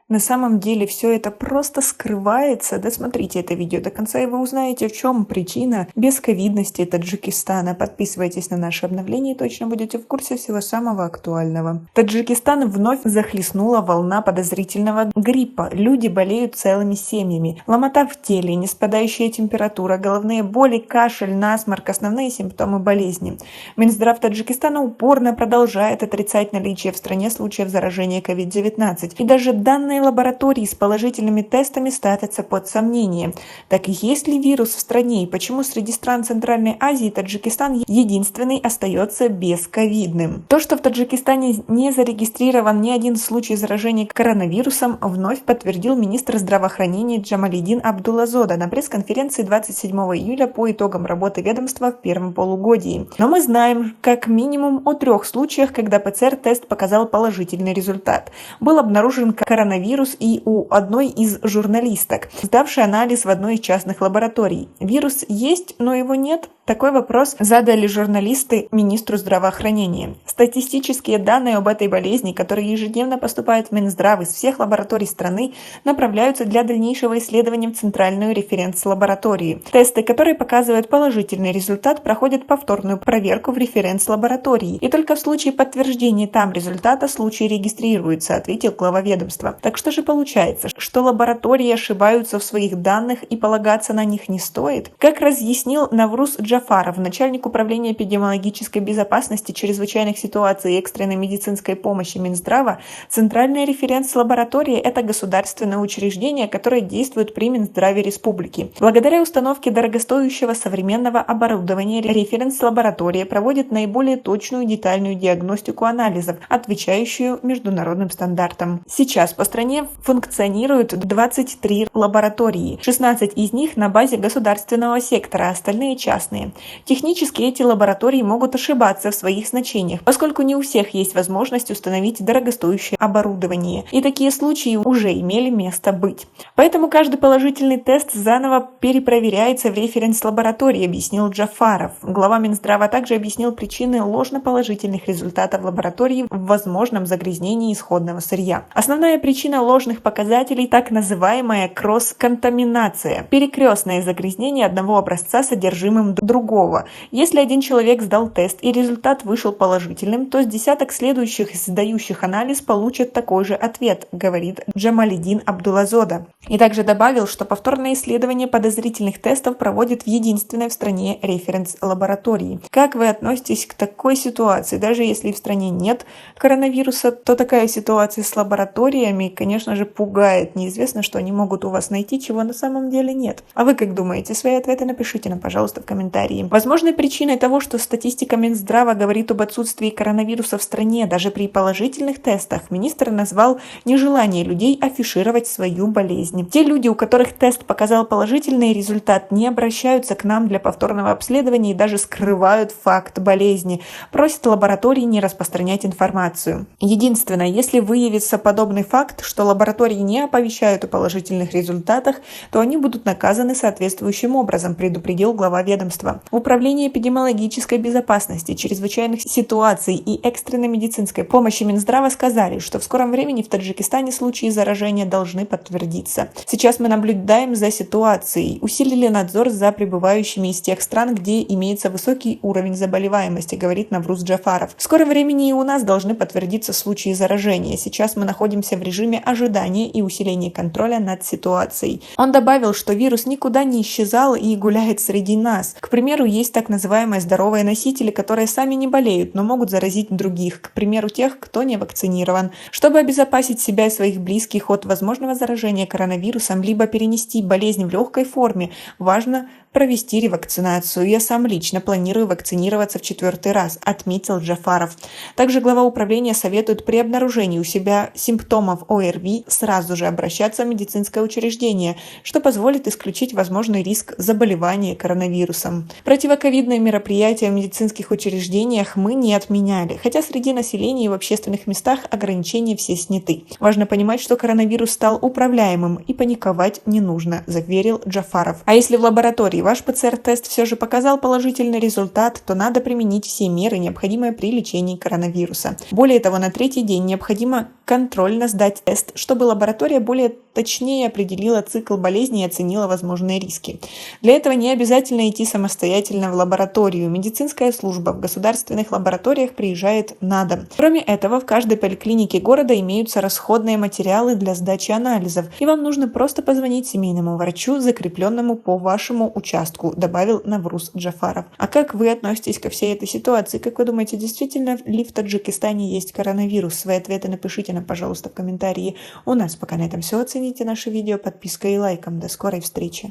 На самом деле все это просто скрывается. Досмотрите это видео до конца, и вы узнаете, в чем причина бесковидности Таджикистана. Подписывайтесь на наши обновления и точно будете в курсе всего самого актуального. Таджикистан вновь захлестнула волна подозрительного гриппа. Люди болеют целыми семьями. Ломота в теле, неспадающая температура, головные боли, кашель, насморк – основные симптомы болезни. Минздрав Таджикистана упорно продолжает отрицать наличие в стране случаев заражения COVID-19. И даже данные лаборатории с положительными тестами ставятся под сомнение. Так есть ли вирус в стране, и почему среди стран Центральной Азии Таджикистан единственный остается бесковидным? То, что в Таджикистане не зарегистрирован ни один случай заражения коронавирусом, вновь подтвердил министр здравоохранения Джамалидин Абдулазода на пресс-конференции 27 июля по итогам работы ведомства в первом полугодии. Но мы знаем как минимум о 3 случаях, когда ПЦР-тест показал положительный результат. Был обнаружен коронавирус и у одной из журналисток, сдавшей анализ в одной из частных лабораторий. Вирус есть, но его нет? Такой вопрос задали журналисты министру здравоохранения. Статистические данные об этой болезни, которые ежедневно поступают в Минздрав из всех лабораторий страны, направляются для дальнейшего исследования в Центральную референс-лабораторию. Тесты, которые показывают положительный результат, проходят повторную проверку в референс-лаборатории. И только в случае подтверждения там результата случай регистрируется, ответил глава ведомства. Так что же получается, что лаборатории ошибаются в своих данных и полагаться на них не стоит? Как разъяснил Навруз Джафаров, начальник управления эпидемиологической безопасности, чрезвычайных ситуаций и экстренной медицинской помощи Минздрава, Центральная референс-лаборатория – это государственное учреждение, которое действует при Минздраве республики. Благодаря установке дорогостоящего современного оборудования референс-лаборатория проводит наиболее точную детальную диагностику анализов, отвечающую международным стандартам. Сейчас по стране функционируют 23 лаборатории, 16 из них на базе государственного сектора, остальные частные. Технически эти лаборатории могут ошибаться в своих значениях, поскольку не у всех есть возможность установить дорогостоящее оборудование, и такие случаи уже имели место быть. Поэтому каждый положительный тест заново перепроверяется в референс-лаборатории, объяснил Джафаров. Глава Минздрава также объяснил причины ложноположительных результатов лаборатории в возможном загрязнении исходного сырья. Основная причина ложных показателей – так называемая кросс-контаминация – перекрестное загрязнение одного образца содержимым другого. Если один человек сдал тест и результат вышел положительным, то с десяток следующих сдающих анализ получат такой же ответ, говорит Джамалидин Абдулазода. И также добавил, что повторное исследование подозрительных тестов проводит в единственной в стране референс-лаборатории. Как вы относитесь к такой ситуации? Даже если в стране нет коронавируса, то такая ситуация с лабораториями, конечно же, пугает. Неизвестно, что они могут у вас найти, чего на самом деле нет. А вы как думаете? Свои ответы напишите нам, пожалуйста, в комментарии. Возможной причиной того, что статистика Минздрава говорит об отсутствии коронавируса в стране даже при положительных тестах, министр назвал нежелание людей афишировать свою болезнь. Те люди, у которых тест показал положительный результат, не обращаются к нам для повторного обследования и даже скрывают факт болезни. Просят лаборатории не распространять информацию. Единственное, если выявится подобный факт, что лаборатории не оповещают о положительных результатах, то они будут наказаны соответствующим образом, предупредил глава ведомства. Управление эпидемиологической безопасности, чрезвычайных ситуаций и экстренной медицинской помощи Минздрава сказали, что в скором времени в Таджикистане случаи заражения должны подтвердиться. Сейчас мы наблюдаем за ситуацией, усилили надзор за прибывающими из тех стран, где имеется высокий уровень заболеваемости, говорит Навруз Джафаров. В скором времени и у нас должны подтвердиться случаи заражения. Сейчас мы находимся в режиме ожидания и усиления контроля над ситуацией. Он добавил, что вирус никуда не исчезал и гуляет среди нас. К примеру, есть так называемые здоровые носители, которые сами не болеют, но могут заразить других, к примеру, тех, кто не вакцинирован. Чтобы обезопасить себя и своих близких от возможного заражения коронавирусом, либо перенести болезнь в легкой форме, важно провести ревакцинацию. Я сам лично планирую вакцинироваться в 4-й раз, отметил Джафаров. Также глава управления советует при обнаружении у себя симптомов ОРВИ сразу же обращаться в медицинское учреждение, что позволит исключить возможный риск заболевания коронавирусом. Противоковидные мероприятия в медицинских учреждениях мы не отменяли, хотя среди населения и в общественных местах ограничения все сняты. Важно понимать, что коронавирус стал управляемым и паниковать не нужно, заверил Джафаров. А если в лаборатории ваш ПЦР-тест все же показал положительный результат, то надо применить все меры, необходимые при лечении коронавируса. Более того, на третий день необходимо контрольно сдать тест, чтобы лаборатория более точнее определила цикл болезни и оценила возможные риски. Для этого не обязательно идти самостоятельно в лабораторию. Медицинская служба в государственных лабораториях приезжает на дом. Кроме этого, в каждой поликлинике города имеются расходные материалы для сдачи анализов, и вам нужно просто позвонить семейному врачу, закрепленному по вашему участку, добавил Навруз Джафаров. А как вы относитесь ко всей этой ситуации? Как вы думаете, действительно ли в Таджикистане есть коронавирус? Свои ответы напишите нам, пожалуйста, в комментарии. У нас пока на этом все. Оцените наше видео подпиской и лайком. До скорой встречи!